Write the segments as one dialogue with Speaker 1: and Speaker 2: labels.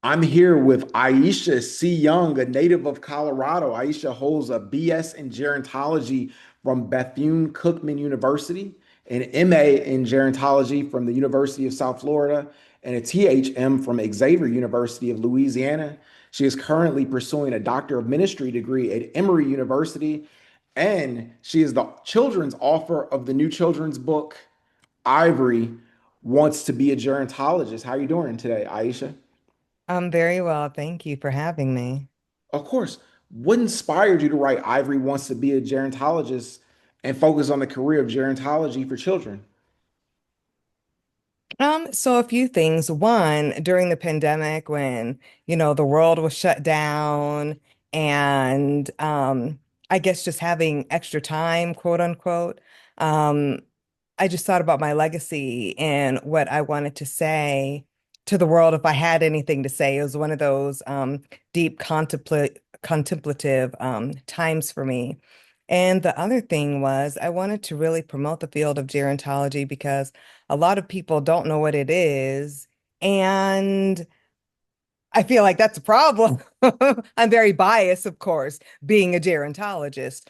Speaker 1: I'm here with Aisha C. Young, a native of Colorado. Aisha holds a BS in gerontology from Bethune-Cookman University, an MA in gerontology from the University of South Florida, and a THM from Xavier University of Louisiana. She is currently pursuing a Doctor of Ministry degree at Emory University, and she is the children's author of the new children's book, Ivory Wants to Be a Gerontologist. How are you doing today, Aisha?
Speaker 2: I'm very well. Thank you for having me.
Speaker 1: Of course. What inspired you to write Ivory Wants to Be a Gerontologist and focus on the career of gerontology for children?
Speaker 2: So a few things. One, during the pandemic when, the world was shut down and I guess just having extra time, quote unquote, um, I just thought about my legacy and what I wanted to say to the world if I had anything to say. It was one of those deep contemplative times for me. And the other thing was I wanted to really promote the field of gerontology because a lot of people don't know what it is. And I feel like that's a problem. I'm very biased, of course, being a gerontologist.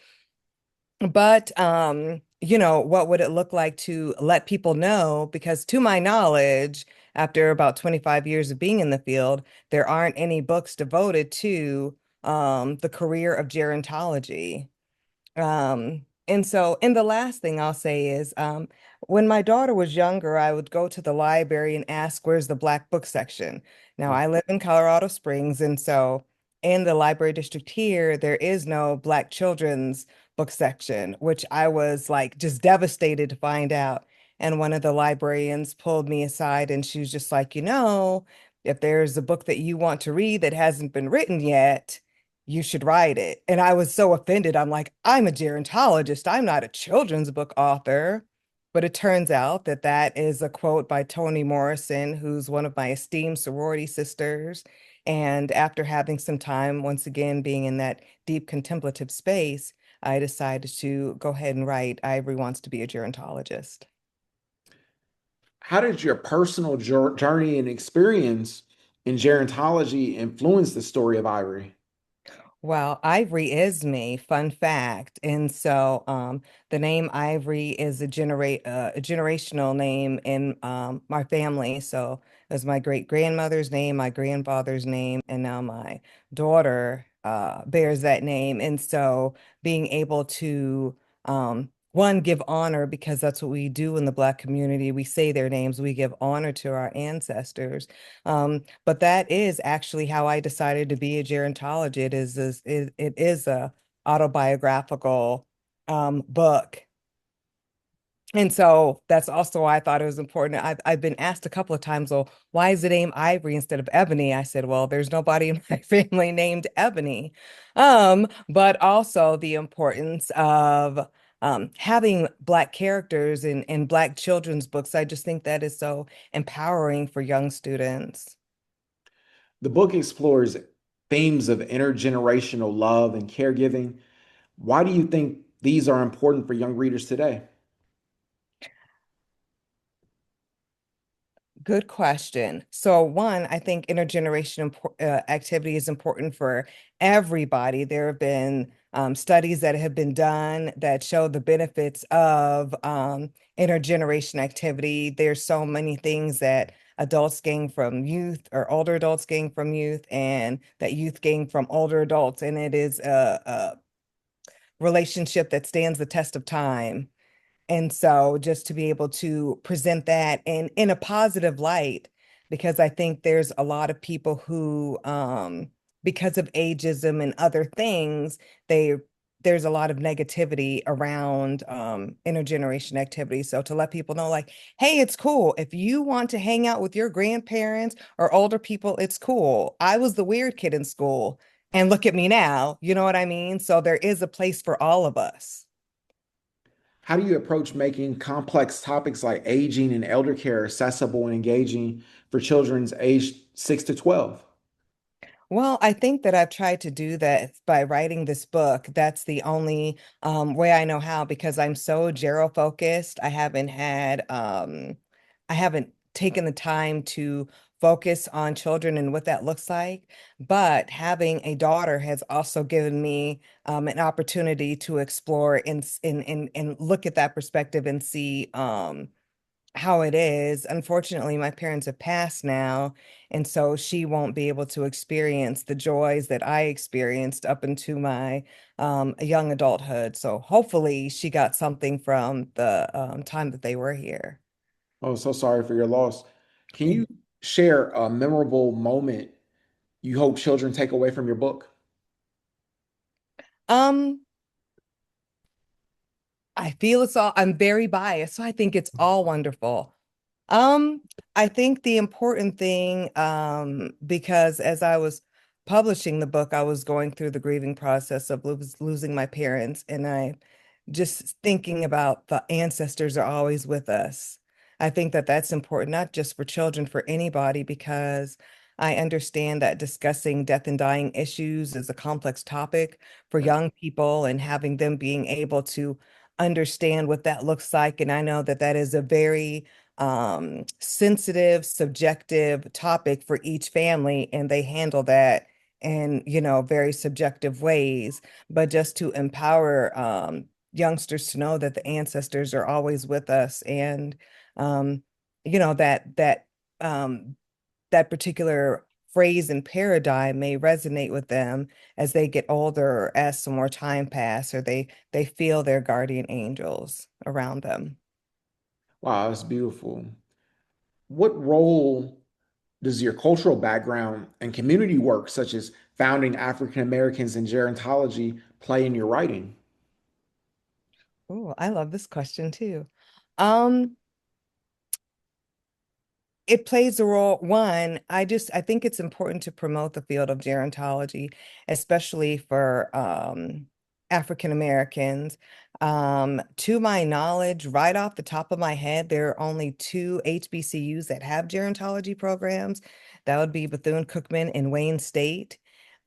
Speaker 2: But what would it look like to let people know? Because to my knowledge, after about 25 years of being in the field, there aren't any books devoted to the career of gerontology. And the last thing I'll say is, when my daughter was younger, I would go to the library and ask, where's the Black book section? Now, I live in Colorado Springs, and so in the library district here, there is no Black children's book section, which I was like just devastated to find out. And one of the librarians pulled me aside and she was just like, if there's a book that you want to read that hasn't been written yet, you should write it. And I was so offended. I'm like, I'm a gerontologist. I'm not a children's book author. But it turns out that that is a quote by Toni Morrison, who's one of my esteemed sorority sisters. And after having some time, once again, being in that deep contemplative space, I decided to go ahead and write Ivory Wants to Be a Gerontologist.
Speaker 1: How did your personal journey and experience in gerontology influence the story of Ivory?
Speaker 2: Well, Ivory is me, fun fact. And so the name Ivory is a generational name in my family. So it was my great grandmother's name, my grandfather's name, and now my daughter bears that name. And so being able to one, give honor because that's what we do in the Black community. We say their names, we give honor to our ancestors. But that is actually how I decided to be a gerontologist. It is a autobiographical book. And so that's also why I thought it was important. I've been asked a couple of times, well, why is the name Ivory instead of Ebony? I said, well, there's nobody in my family named Ebony. But also the importance of having Black characters in Black children's books. I just think that is so empowering for young students.
Speaker 1: The book explores themes of intergenerational love and caregiving. Why do you think these are important for young readers today?
Speaker 2: Good question. So, one, I think intergenerational activity is important for everybody. There have been studies that have been done that show the benefits of intergeneration activity. There's so many things that adults gain from youth or older adults gain from youth, and that youth gain from older adults. And it is a relationship that stands the test of time. And so just to be able to present that in a positive light, because I think there's a lot of people who, because of ageism and other things, there's a lot of negativity around intergeneration activity. So to let people know, like, hey, it's cool. If you want to hang out with your grandparents or older people, it's cool. I was the weird kid in school, and look at me now. You know what I mean? So there is a place for all of us.
Speaker 1: How do you approach making complex topics like aging and elder care accessible and engaging for children's aged 6 to 12?
Speaker 2: Well, I think that I've tried to do that by writing this book. That's the only way I know how because I'm so Gero focused. I haven't taken the time to focus on children and what that looks like. But having a daughter has also given me an opportunity to explore and look at that perspective and see how it is. Unfortunately, my parents have passed now, and so she won't be able to experience the joys that I experienced up into my young adulthood. So hopefully she got something from the time that they were here.
Speaker 1: Oh, so sorry for your loss. Can you share a memorable moment you hope children take away from your book?
Speaker 2: Um, I feel it's all, I'm very biased, so I think it's all wonderful. Um, I think the important thing, because as I was publishing the book, I was going through the grieving process of losing my parents, and I just thinking about the ancestors are always with us. I think that that's important, not just for children, for anybody, because I understand that discussing death and dying issues is a complex topic for young people, and having them being able to understand what that looks like. And I know that that is a very sensitive, subjective topic for each family, and they handle that in, very subjective ways. But just to empower youngsters to know that the ancestors are always with us, and um, um, that particular phrase and paradigm may resonate with them as they get older, or as some more time pass, or they feel their guardian angels around them.
Speaker 1: Wow, that's beautiful. What role does your cultural background and community work, such as founding African Americans in gerontology, play in your writing?
Speaker 2: Oh, I love this question too. Um, it plays a role. One, I think it's important to promote the field of gerontology, especially for African Americans. To my knowledge, right off the top of my head, there are only two HBCUs that have gerontology programs. That would be Bethune-Cookman and Wayne State.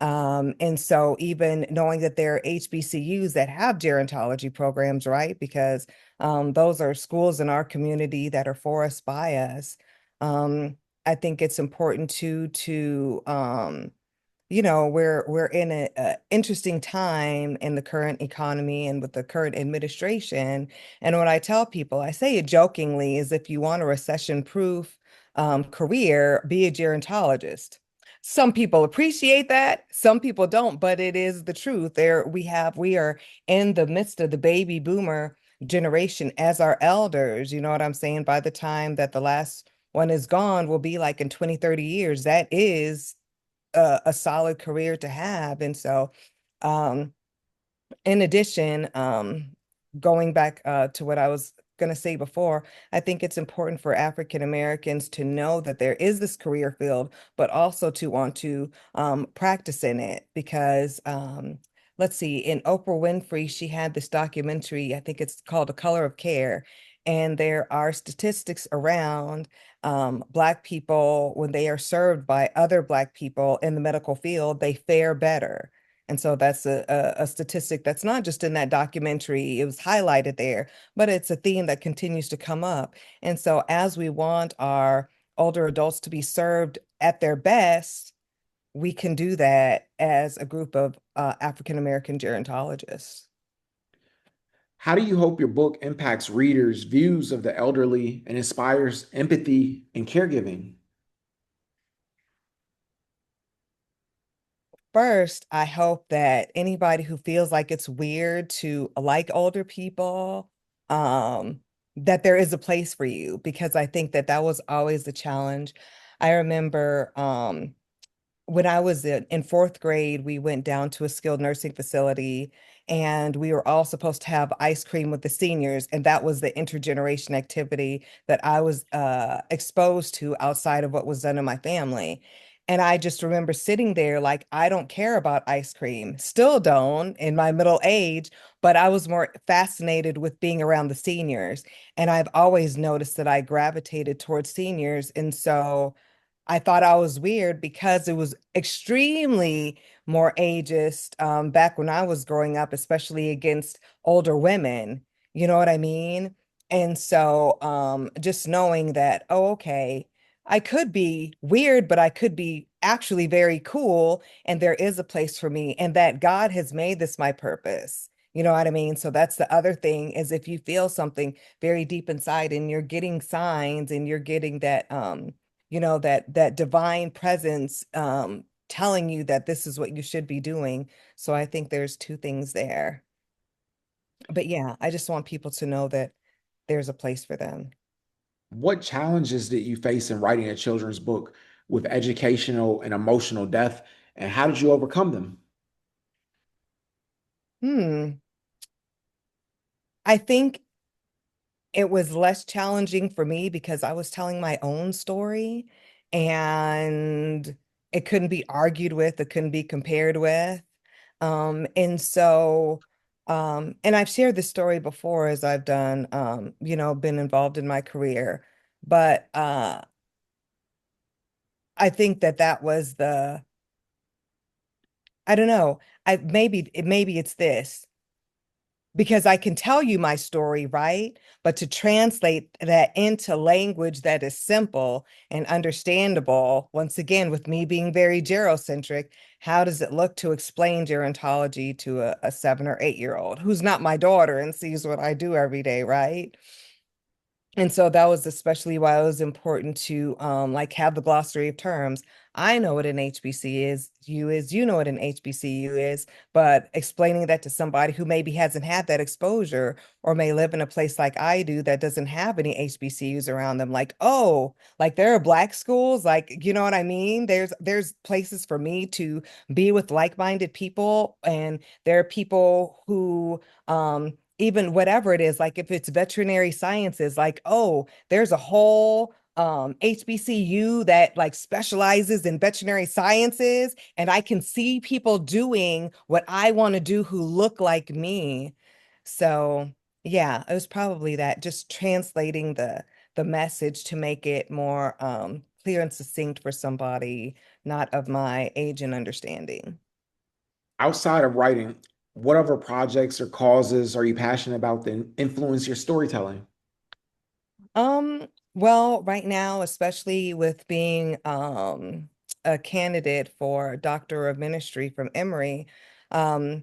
Speaker 2: And so even knowing that there are HBCUs that have gerontology programs, right? Because those are schools in our community that are for us, by us. Um, I think it's important we're in a interesting time in the current economy and with the current administration. And what I tell people, I say it jokingly, is if you want a recession-proof career, be a gerontologist. Some people appreciate that, some people don't, but it is the truth. We are in the midst of the baby boomer generation as our elders. You know what I'm saying? By the time that the last one is gone, will be like in 20, 30 years. That is a solid career to have. And so, um, in addition, going back to what I was going to say before, I think it's important for African Americans to know that there is this career field, but also to want to practice in it, because let's see, in Oprah Winfrey, she had this documentary, I think it's called A Color of Care. And there are statistics around Black people, when they are served by other Black people in the medical field, they fare better. And so that's a statistic that's not just in that documentary, it was highlighted there, but it's a theme that continues to come up. And so as we want our older adults to be served at their best, we can do that as a group of African American gerontologists.
Speaker 1: How do you hope your book impacts readers' views of the elderly and inspires empathy and caregiving?
Speaker 2: First, I hope that anybody who feels like it's weird to like older people, um, that there is a place for you, because I think that that was always the challenge. I remember when I was in fourth grade, we went down to a skilled nursing facility, and we were all supposed to have ice cream with the seniors. And that was the intergeneration activity that I was exposed to outside of what was done in my family. And I just remember sitting there like, I don't care about ice cream, still don't in my middle age, but I was more fascinated with being around the seniors. And I've always noticed that I gravitated towards seniors. And so I thought I was weird because it was extremely more ageist back when I was growing up, especially against older women. You know what I mean? And so just knowing that, oh, okay, I could be weird, but I could be actually very cool. And there is a place for me, and that God has made this my purpose. You know what I mean? So that's the other thing is if you feel something very deep inside and you're getting signs and you're getting that that divine presence telling you that this is what you should be doing. So I think there's two things there. But yeah, I just want people to know that there's a place for them.
Speaker 1: What challenges did you face in writing a children's book with educational and emotional depth, and how did you overcome them?
Speaker 2: Hmm. I think it was less challenging for me because I was telling my own story and it couldn't be argued with, it couldn't be compared with. And so, and I've shared this story before as I've done, been involved in my career, but I think that that was I don't know, maybe it's this. Because I can tell you my story, right? But to translate that into language that is simple and understandable, once again, with me being very gerocentric, how does it look to explain gerontology to a 7 or 8 year old who's not my daughter and sees what I do every day, right? And so that was especially why it was important to like have the glossary of terms. I know what an HBCU is, you know what an HBCU is, but explaining that to somebody who maybe hasn't had that exposure or may live in a place like I do that doesn't have any HBCUs around them, like, oh, like there are black schools, like, you know what I mean? There's places for me to be with like-minded people, and there are people who even whatever it is, like if it's veterinary sciences, like, oh, there's a whole HBCU that like specializes in veterinary sciences, and I can see people doing what I want to do who look like me. So yeah, it was probably that, just translating the message to make it more clear and succinct for somebody not of my age and understanding.
Speaker 1: Outside of writing, what other projects or causes are you passionate about that influence your storytelling?
Speaker 2: Well, right now, especially with being a candidate for Doctor of Ministry from Emory, um,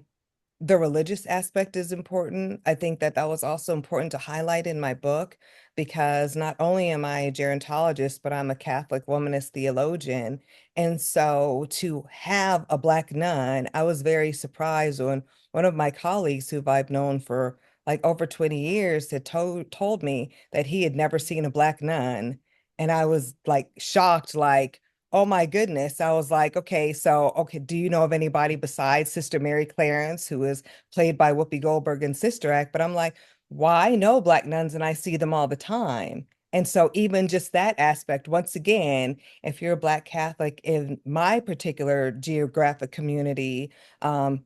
Speaker 2: the religious aspect is important. I think that that was also important to highlight in my book because not only am I a gerontologist, but I'm a Catholic womanist theologian. And so to have a Black nun, I was very surprised when one of my colleagues who I've known for like over 20 years had told me that he had never seen a Black nun. And I was like shocked, like, oh my goodness. I was like, okay, do you know of anybody besides Sister Mary Clarence, who is played by Whoopi Goldberg in Sister Act? But I'm like, why no Black nuns? And I see them all the time. And so even just that aspect, once again, if you're a Black Catholic in my particular geographic community,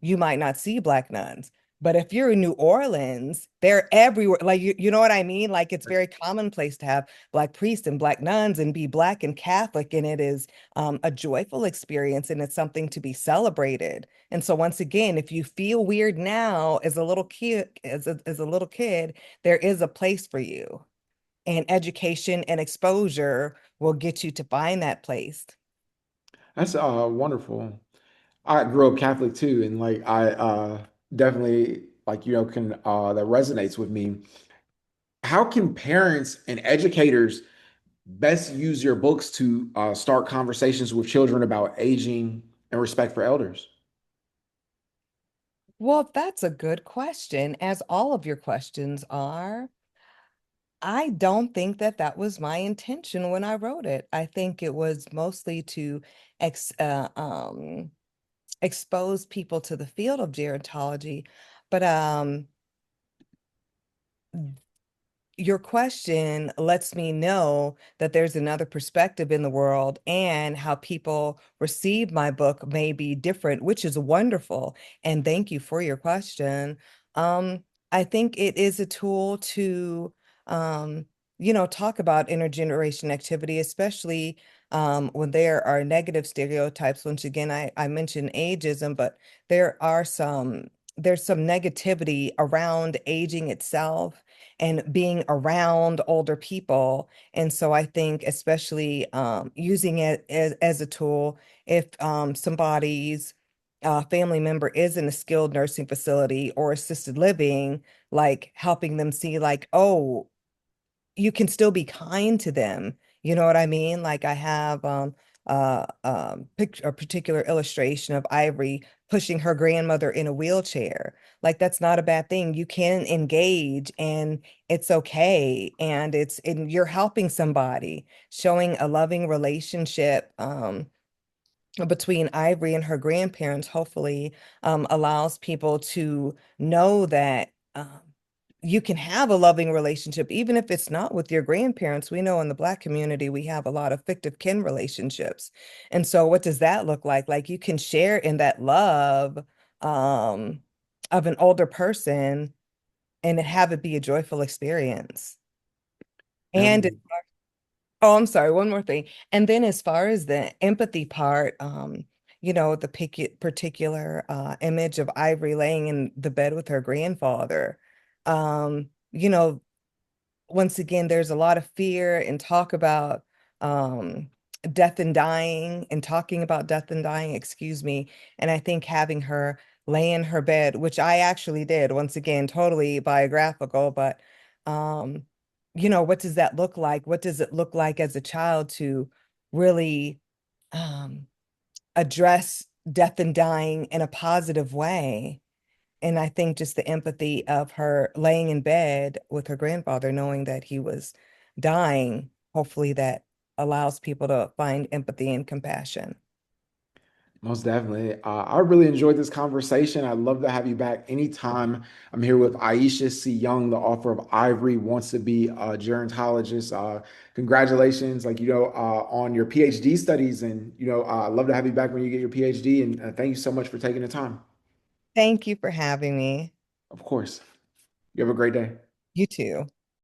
Speaker 2: you might not see Black nuns. But if you're in New Orleans, they're everywhere. Like you know what I mean? Like it's very commonplace to have Black priests and Black nuns and be Black and Catholic, and it is a joyful experience and it's something to be celebrated. And so once again, if you feel weird now as a little kid, as a little kid, there is a place for you. And education and exposure will get you to find that place.
Speaker 1: That's wonderful. I grew up Catholic too, and like I definitely like can that resonates with me. How can parents and educators best use your books to start conversations with children about aging and respect for elders?
Speaker 2: Well, that's a good question, as all of your questions are. I don't think that that was my intention when I wrote it. I think it was mostly to ex expose people to the field of gerontology. But your question lets me know that there's another perspective in the world and how people receive my book may be different, which is wonderful. And thank you for your question. Um, I think it is a tool to, um, talk about intergeneration activity, especially when there are negative stereotypes. Once again, I mentioned ageism, but there are some there's some negativity around aging itself and being around older people. And so I think especially using it as a tool, if somebody's family member is in a skilled nursing facility or assisted living, like helping them see like, oh, you can still be kind to them. You know what I mean? Like I have a particular illustration of Ivory pushing her grandmother in a wheelchair. Like that's not a bad thing. You can engage and it's okay. And you're helping somebody, showing a loving relationship. Between Ivory and her grandparents, hopefully, allows people to know that you can have a loving relationship, even if it's not with your grandparents. We know in the Black community, we have a lot of fictive kin relationships. And so, what does that look like? Like, you can share in that love um, of an older person and have it be a joyful experience. And
Speaker 1: Definitely.
Speaker 2: oh, I'm sorry, one more thing. And then as far as the empathy part, the particular image of Ivory laying in the bed with her grandfather, um, you know, once again, there's a lot of fear and talk about um, death and dying and talking about death and dying, excuse me. And I think having her lay in her bed, which I actually did, once again, totally biographical, but um, what does that look like? What does it look like as a child to really um, address death and dying in a positive way? And I think just the empathy of her laying in bed with her grandfather, knowing that he was dying, hopefully that allows people to find empathy and compassion.
Speaker 1: Most definitely. I really enjoyed this conversation. I'd love to have you back anytime. I'm here with Aisha C. Young, the author of Ivory Wants to Be a Gerontologist. Congratulations, on your PhD studies. And, I'd love to have you back when you get your PhD. And thank you so much for taking the time.
Speaker 2: Thank you for having me.
Speaker 1: Of course. You have a great day.
Speaker 2: You too.